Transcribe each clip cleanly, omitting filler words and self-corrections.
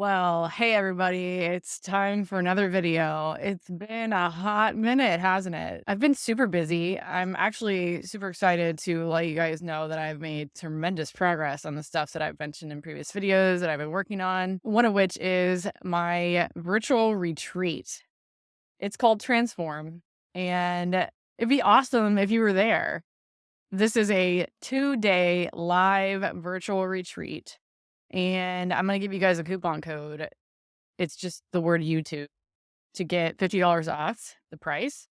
Well, hey everybody, it's time for another video. It's been a hot minute, hasn't it? I've been super busy. I'm actually super excited to let you guys know that I've made tremendous progress on the stuff that I've mentioned in previous videos that I've been working on. One of which is my virtual retreat. It's called Transform, and it'd be awesome if you were there. This is a 2-day live virtual retreat, and I'm gonna give you guys a coupon code. It's just the word YouTube to get $50 off the price.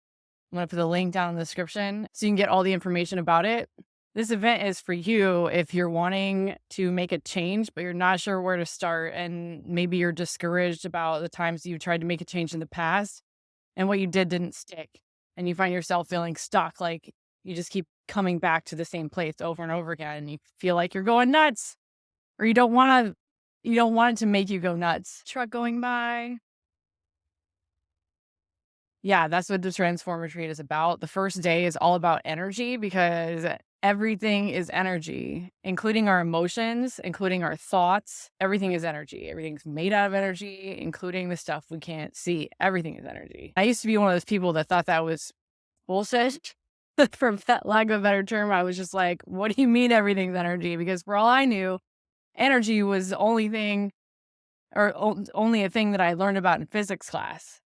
I'm gonna put the link down in the description so you can get all the information about it. This event is for you if you're wanting to make a change, but you're not sure where to start, and maybe you're discouraged about the times you tried to make a change in the past and what you did didn't stick, and you find yourself feeling stuck, like you just keep coming back to the same place over and over again, and you feel like you're going nuts, or you don't want it to make you go nuts. Truck going by. Yeah, that's what the Transform Retreat is about. The first day is all about energy because everything is energy, including our emotions, including our thoughts. Everything is energy. Everything's made out of energy, including the stuff we can't see. Everything is energy. I used to be one of those people that thought that was bullshit. For that lack of a better term, I was just like, what do you mean everything's energy? Because for all I knew, energy was the only thing or only a thing that I learned about in physics class.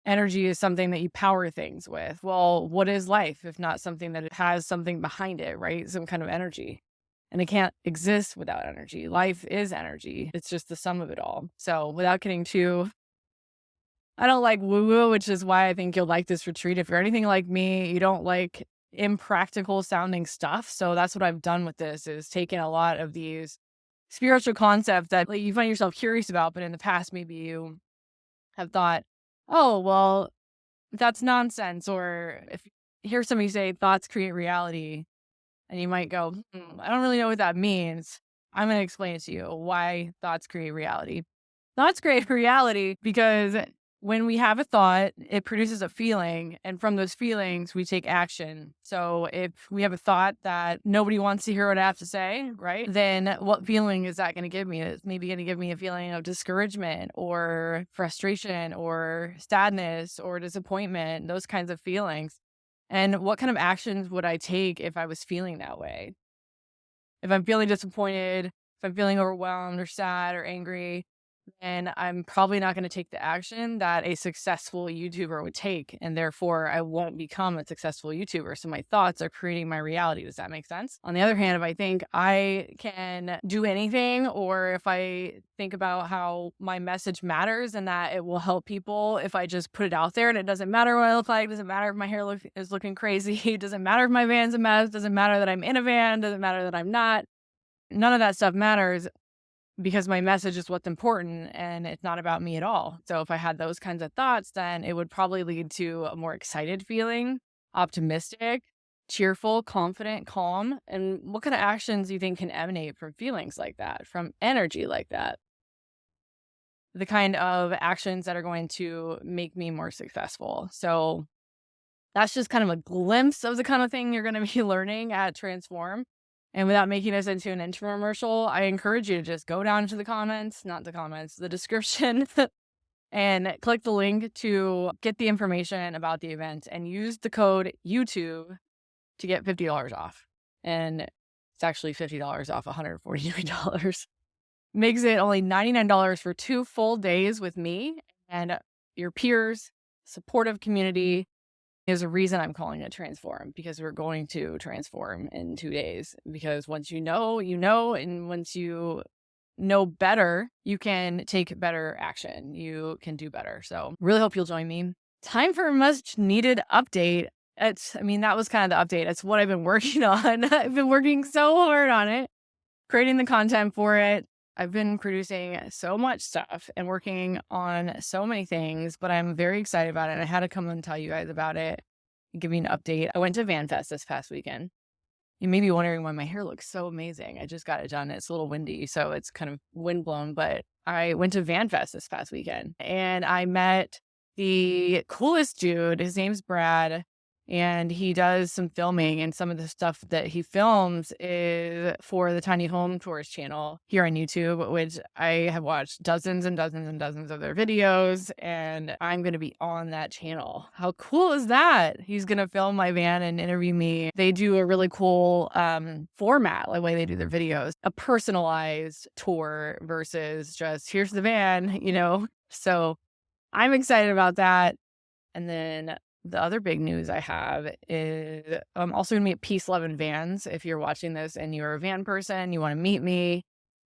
Energy is something that you power things with. Well, what is life if not something that it has something behind it, right? Some kind of energy. And it can't exist without energy. Life is energy. It's just the sum of it all. So without getting too, I don't like woo woo, which is why I think you'll like this retreat. If you're anything like me, you don't like impractical sounding stuff. So that's what I've done with this is taken a lot of these spiritual concepts that like, you find yourself curious about, but in the past, maybe you have thought, oh, well, that's nonsense. Or if you hear somebody say thoughts create reality, and you might go, I don't really know what that means. I'm going to explain it to you why thoughts create reality. Thoughts create reality because when we have a thought, it produces a feeling. And from those feelings, we take action. So if we have a thought that nobody wants to hear what I have to say, right? Then what feeling is that going to give me? It's maybe going to give me a feeling of discouragement or frustration or sadness or disappointment, those kinds of feelings. And what kind of actions would I take if I was feeling that way? If I'm feeling disappointed, if I'm feeling overwhelmed or sad or angry, then I'm probably not going to take the action that a successful YouTuber would take. And therefore, I won't become a successful YouTuber. So my thoughts are creating my reality. Does that make sense? On the other hand, if I think I can do anything, or if I think about how my message matters and that it will help people if I just put it out there, and it doesn't matter what I look like, doesn't matter if my hair is looking crazy, it doesn't matter if my van's a mess, doesn't matter that I'm in a van, doesn't matter that I'm not. None of that stuff matters because my message is what's important and it's not about me at all. So if I had those kinds of thoughts, then it would probably lead to a more excited feeling, optimistic, cheerful, confident, calm. And what kind of actions do you think can emanate from feelings like that, from energy like that? The kind of actions that are going to make me more successful. So that's just kind of a glimpse of the kind of thing you're going to be learning at Transform. And without making this into an infomercial, I encourage you to just go down to the comments, not the comments, the description, and click the link to get the information about the event and use the code YouTube to get $50 off. And it's actually $50 off $149. Makes it only $99 for 2 full days with me and your peers, supportive community. There's a reason I'm calling it Transform, because we're going to transform in 2 days. Because once you know, you know, and once you know better, you can take better action. You can do better. So really hope you'll join me. Time for a much needed update. That was kind of the update. It's what I've been working on. I've been working so hard on it, creating the content for it. I've been producing so much stuff and working on so many things, but I'm very excited about it. And I had to come and tell you guys about it and give you an update. I went to VanFest this past weekend. You may be wondering why my hair looks so amazing. I just got it done. It's a little windy, so it's kind of windblown, but I went to VanFest this past weekend and I met the coolest dude. His name's Brad. and he does some filming, and some of the stuff that he films is for the Tiny Home Tours channel here on YouTube, which I have watched dozens and dozens and dozens of their videos, and I'm going to be on that channel. How cool is that? He's going to film my van and interview me. They do a really cool format, like the way they do their videos, a personalized tour versus just here's the van, So I'm excited about that. And then the other big news I have is I'm also going to be at Peace, Love, and Vans. If you're watching this and you're a van person, you want to meet me,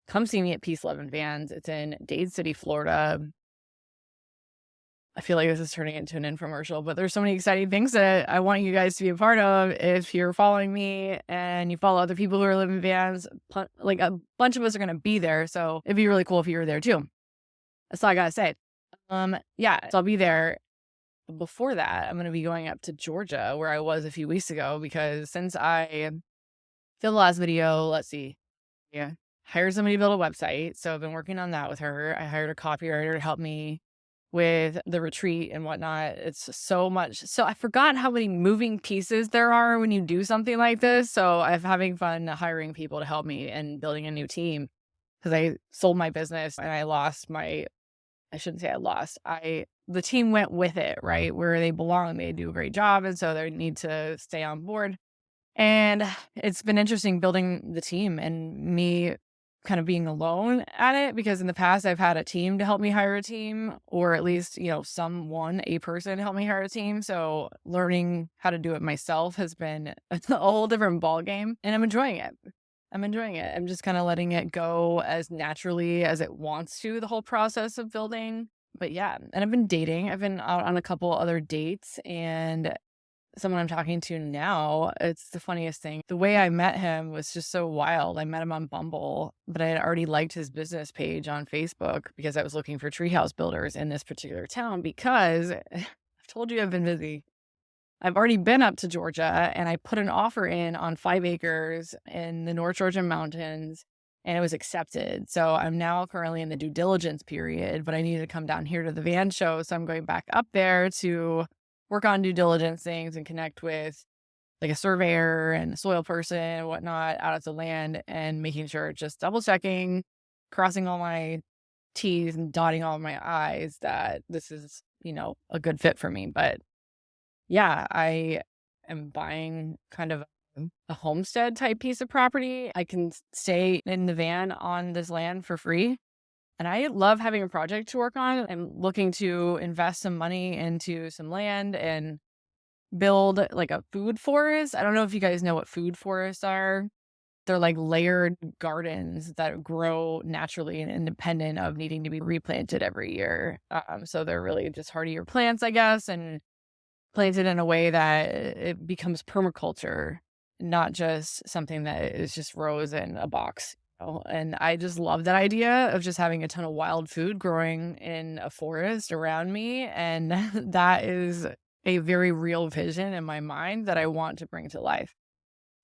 come see me at Peace, Love, and Vans. It's in Dade City, Florida. I feel like this is turning into an infomercial, but there's so many exciting things that I want you guys to be a part of. If you're following me and you follow other people who are living in vans, like a bunch of us are going to be there. So it'd be really cool if you were there too. That's all I got to say. Yeah, so I'll be there. Before that, I'm going to be going up to Georgia, where I was a few weeks ago, because since I filmed the last video, let's see, yeah, hired somebody to build a website. So I've been working on that with her. I hired a copywriter to help me with the retreat and whatnot. It's so much. So I forgot how many moving pieces there are when you do something like this. So I'm having fun hiring people to help me and building a new team, because I sold my business and I shouldn't say I lost. The team went with it, right? Where they belong. They do a great job. And so they need to stay on board. And it's been interesting building the team and me kind of being alone at it, because in the past I've had a team to help me hire a team, or at least, a person to help me hire a team. So learning how to do it myself has been a whole different ballgame, and I'm enjoying it. I'm just kind of letting it go as naturally as it wants to, the whole process of building. But yeah, and I've been dating. I've been out on a couple other dates, and someone I'm talking to now, it's the funniest thing. The way I met him was just so wild. I met him on Bumble, but I had already liked his business page on Facebook because I was looking for treehouse builders in this particular town, because I've told you I've been busy. I've already been up to Georgia, and I put an offer in on 5 acres in the North Georgia mountains, and it was accepted. So I'm now currently in the due diligence period, but I needed to come down here to the van show. So I'm going back up there to work on due diligence things and connect with like a surveyor and a soil person and whatnot out at the land, and making sure, just double checking, crossing all my T's and dotting all my I's, that this is, a good fit for me. But yeah, I am buying kind of a homestead type piece of property. I can stay in the van on this land for free. And I love having a project to work on. I'm looking to invest some money into some land and build like a food forest. I don't know if you guys know what food forests are. They're like layered gardens that grow naturally and independent of needing to be replanted every year. So they're really just hardier plants, I guess, and planted in a way that it becomes permaculture, not just something that is just rows in a box. And I just love that idea of just having a ton of wild food growing in a forest around me. And that is a very real vision in my mind that I want to bring to life.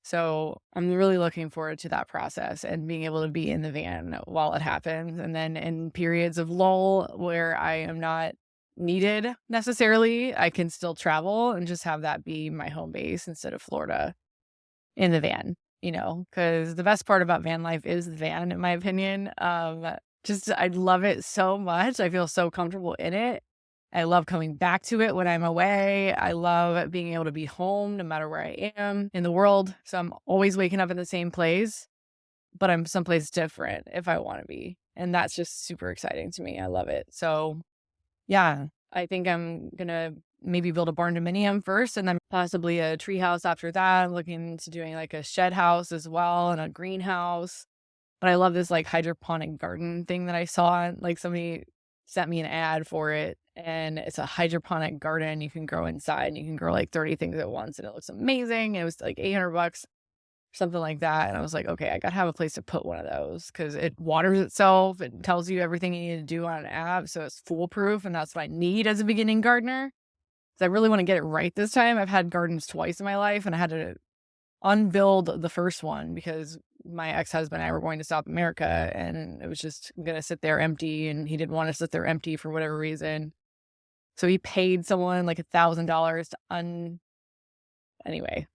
So I'm really looking forward to that process and being able to be in the van while it happens. And then in periods of lull where I am not needed necessarily, I can still travel and just have that be my home base instead of Florida in the van, because the best part about van life is the van, in my opinion. I love it so much. I feel so comfortable in it. I love coming back to it when I'm away. I love being able to be home no matter where I am in the world. So I'm always waking up in the same place, but I'm someplace different if I want to be. And that's just super exciting to me. I love it. So yeah, I think I'm going to maybe build a barn dominium first, and then possibly a tree house after that. I'm looking into doing like a shed house as well and a greenhouse. But I love this like hydroponic garden thing that I saw. Like somebody sent me an ad for it, and it's a hydroponic garden. You can grow inside and you can grow like 30 things at once, and it looks amazing. It was like $800, something like that. And I was like, okay, I got to have a place to put one of those, because it waters itself. It tells you everything you need to do on an app. So it's foolproof. And that's what I need as a beginning gardener. So I really want to get it right this time. I've had gardens twice in my life, and I had to unbuild the first one because my ex-husband and I were going to South America, and it was just going to sit there empty, and he didn't want to sit there empty for whatever reason. So he paid someone like $1,000 to Anyway,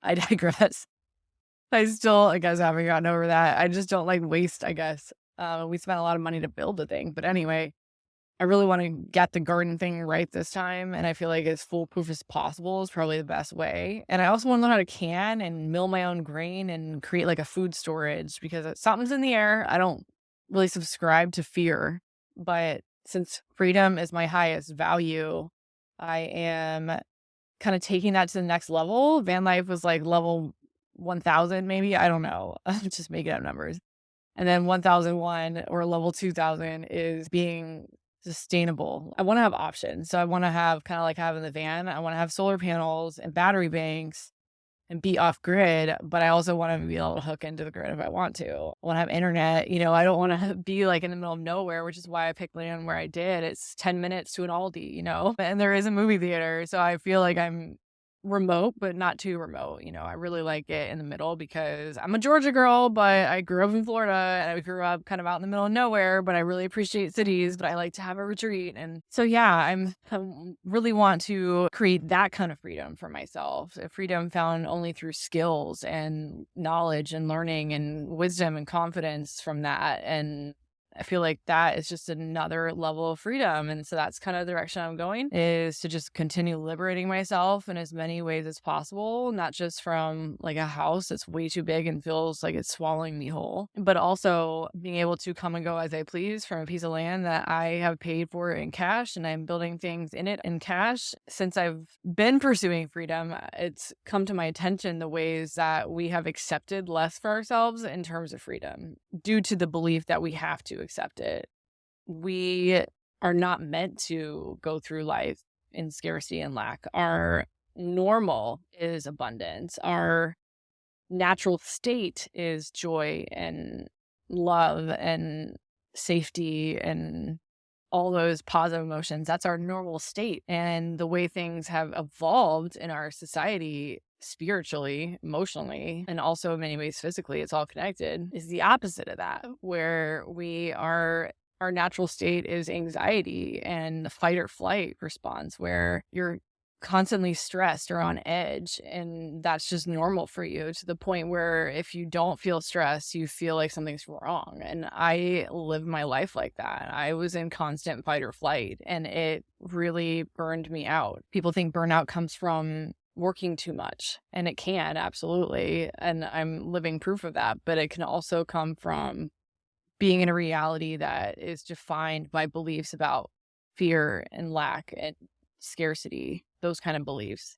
I digress. I still, I guess, haven't gotten over that. I just don't like waste, I guess. We spent a lot of money to build the thing. But anyway, I really want to get the garden thing right this time. And I feel like as foolproof as possible is probably the best way. And I also want to learn how to can and mill my own grain and create like a food storage because something's in the air. I don't really subscribe to fear. But since freedom is my highest value, I am kind of taking that to the next level. Van life was like level 1000, maybe. I don't know. I'm just making up numbers. And then 1001 or level 2000 is being sustainable. I want to have options. So I want to have kind of like having the van. I want to have solar panels and battery banks and be off grid, but I also want to be able to hook into the grid if I want to. I want to have internet. I don't want to be like in the middle of nowhere, which is why I picked land where I did. It's 10 minutes to an Aldi, and there is a movie theater. So I feel like I'm remote, but not too remote. I really like it in the middle because I'm a Georgia girl, but I grew up in Florida and I grew up kind of out in the middle of nowhere, but I really appreciate cities, but I like to have a retreat. And so, yeah, I really want to create that kind of freedom for myself, a freedom found only through skills and knowledge and learning and wisdom and confidence from that. And I feel like that is just another level of freedom. And so that's kind of the direction I'm going, is to just continue liberating myself in as many ways as possible, not just from like a house that's way too big and feels like it's swallowing me whole, but also being able to come and go as I please from a piece of land that I have paid for in cash, and I'm building things in it in cash. Since I've been pursuing freedom, it's come to my attention the ways that we have accepted less for ourselves in terms of freedom due to the belief that we have to accept it. We are not meant to go through life in scarcity and lack. Our normal is abundance. Our natural state is joy and love and safety and all those positive emotions. That's our normal state. And the way things have evolved in our society, spiritually, emotionally, and also in many ways physically, it's all connected, is the opposite of that, where our natural state is anxiety and fight or flight response, where you're constantly stressed or on edge, and that's just normal for you, to the point where if you don't feel stressed, you feel like something's wrong. And I lived my life like that. I was in constant fight or flight, and it really burned me out. People think burnout comes from working too much, and it can, absolutely, and I'm living proof of that. But it can also come from being in a reality that is defined by beliefs about fear and lack and scarcity, those kind of beliefs.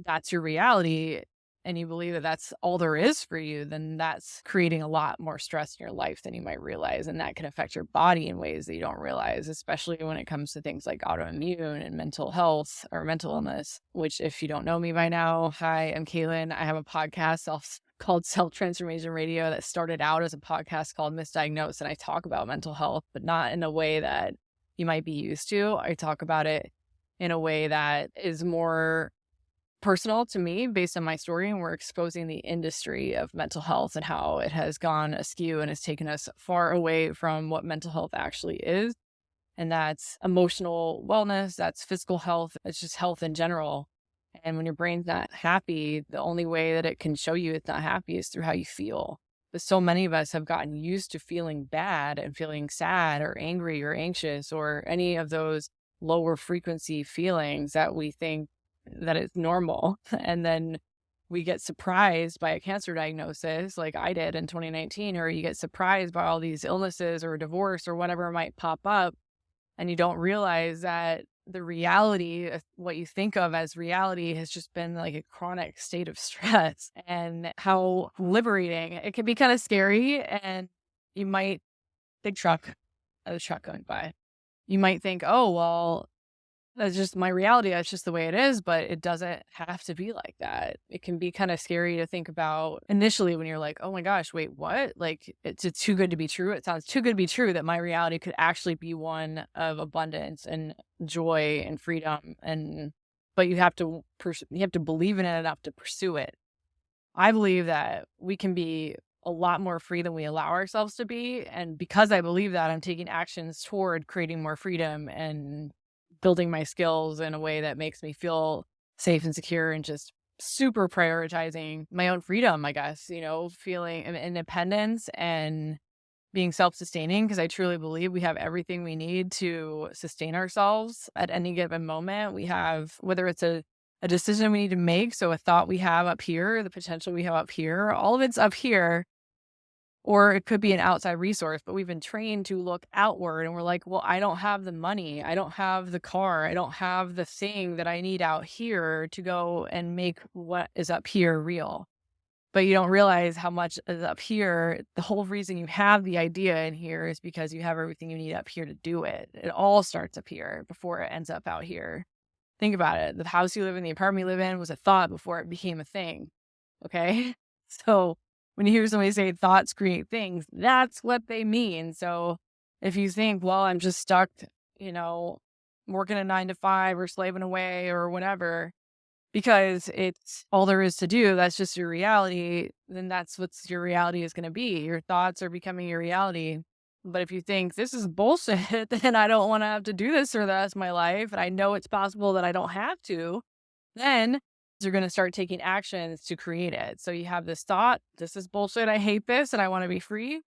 That's your reality, and you believe that that's all there is for you, then that's creating a lot more stress in your life than you might realize. And that can affect your body in ways that you don't realize, especially when it comes to things like autoimmune and mental health or mental illness, which, if you don't know me by now, hi, I'm Kaylin. I have a podcast called Self Transformation Radio that started out as a podcast called Misdiagnosed. And I talk about mental health, but not in a way that you might be used to. I talk about it in a way that is more personal to me based on my story, and we're exposing the industry of mental health and how it has gone askew and has taken us far away from what mental health actually is. And that's emotional wellness, that's physical health, it's just health in general. And when your brain's not happy, the only way that it can show you it's not happy is through how you feel. But so many of us have gotten used to feeling bad and feeling sad or angry or anxious or any of those lower frequency feelings that we think that it's normal. And then we get surprised by a cancer diagnosis like I did in 2019, or you get surprised by all these illnesses or a divorce or whatever might pop up. And you don't realize that the reality, what you think of as reality, has just been like a chronic state of stress, and how liberating. It can be kind of scary, and you might, big truck, a truck going by. You might think, oh, well, that's just my reality. That's just the way it is. But it doesn't have to be like that. It can be kind of scary to think about initially when you're like, oh my gosh, wait, what? Like, it's too good to be true. It sounds too good to be true that my reality could actually be one of abundance and joy and freedom. But you have to believe in it enough to pursue it. I believe that we can be a lot more free than we allow ourselves to be. And because I believe that, I'm taking actions toward creating more freedom and building my skills in a way that makes me feel safe and secure and just super prioritizing my own freedom, I guess, feeling independence and being self-sustaining, because I truly believe we have everything we need to sustain ourselves at any given moment. We have, whether it's a decision we need to make, so a thought we have up here, the potential we have up here, all of it's up here, or it could be an outside resource, but we've been trained to look outward and we're like, well, I don't have the money. I don't have the car. I don't have the thing that I need out here to go and make what is up here real. But you don't realize how much is up here. The whole reason you have the idea in here is because you have everything you need up here to do it. It all starts up here before it ends up out here. Think about it. The house you live in, the apartment you live in was a thought before it became a thing. Okay. So when you hear somebody say thoughts create things, that's what they mean. So if you think, well, I'm just stuck, you know, working a 9 to 5 or slaving away or whatever, because it's all there is to do, that's just your reality, then that's what your reality is going to be. Your thoughts are becoming your reality. But if you think this is bullshit, then I don't want to have to do this for the rest of my life, and I know it's possible that I don't have to, then you're going to start taking actions to create it. So you have this thought, this is bullshit, I hate this, and I want to be free.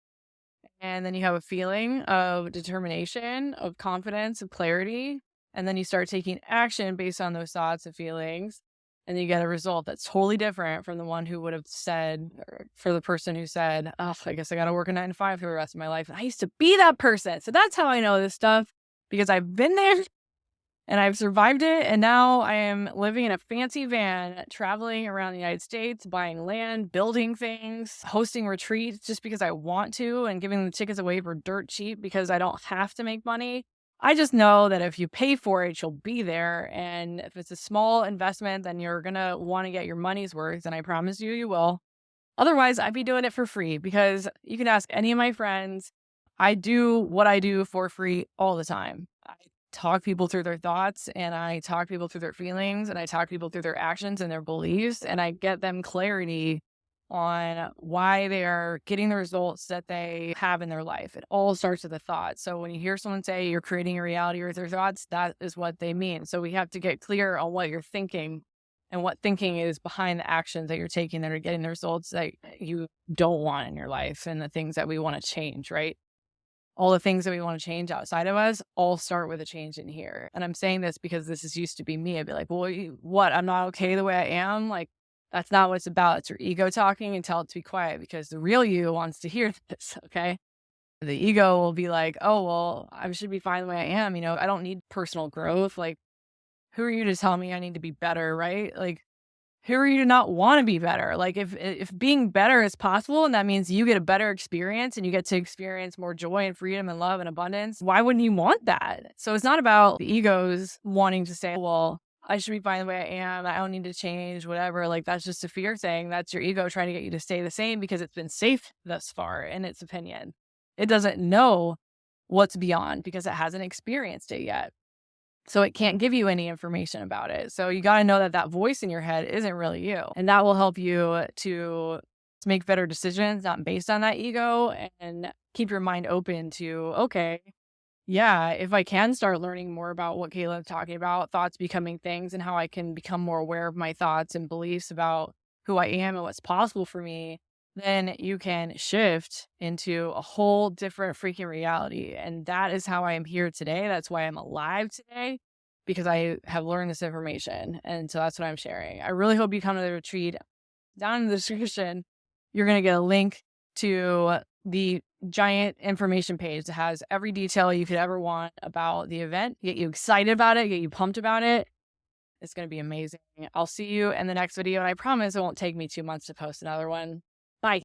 And then you have a feeling of determination, of confidence, of clarity. And then you start taking action based on those thoughts and feelings. And you get a result that's totally different from the one who would have said, or for the person who said, oh, I guess I got to work a 9 to 5 for the rest of my life. And I used to be that person. So that's how I know this stuff, because I've been there and I've survived it. And now I am living in a fancy van, traveling around the United States, buying land, building things, hosting retreats just because I want to, and giving the tickets away for dirt cheap because I don't have to make money. I just know that if you pay for it, you'll be there. And if it's a small investment, then you're going to want to get your money's worth. And I promise you, you will. Otherwise, I'd be doing it for free, because you can ask any of my friends. I do what I do for free all the time. I talk people through their thoughts, and I talk people through their feelings, and I talk people through their actions and their beliefs, and I get them clarity on why they are getting the results that they have in their life. It all starts with a thought. So when you hear someone say you're creating a reality with their thoughts, that is what they mean. So we have to get clear on what you're thinking and what thinking is behind the actions that you're taking that are getting the results that you don't want in your life, and the things that we want to change, right? All the things that we want to change outside of us all start with a change in here. And I'm saying this because this is used to be me. I'd be like, well, what? I'm not okay the way I am? Like, that's not what it's about. It's your ego talking, and tell it to be quiet, because the real you wants to hear this, okay? The ego will be like, oh, well, I should be fine the way I am. I don't need personal growth. Like, who are you to tell me I need to be better, right? Like, who are you to not want to be better? Like, if being better is possible, and that means you get a better experience and you get to experience more joy and freedom and love and abundance, why wouldn't you want that? So it's not about the egos wanting to say, well, I should be fine the way I am, I don't need to change, whatever. Like, that's just a fear thing. That's your ego trying to get you to stay the same because it's been safe thus far in its opinion. It doesn't know what's beyond because it hasn't experienced it yet. So it can't give you any information about it. So you got to know that that voice in your head isn't really you. And that will help you to make better decisions, not based on that ego, and keep your mind open to, okay, yeah, if I can start learning more about what Caleb's talking about, thoughts becoming things, and how I can become more aware of my thoughts and beliefs about who I am and what's possible for me, then you can shift into a whole different freaking reality. And that is how I am here today. That's why I'm alive today, because I have learned this information. And so that's what I'm sharing. I really hope you come to the retreat. Down in the description, you're going to get a link to the giant information page that has every detail you could ever want about the event, get you excited about it, get you pumped about it. It's going to be amazing. I'll see you in the next video, and I promise it won't take me 2 months to post another one.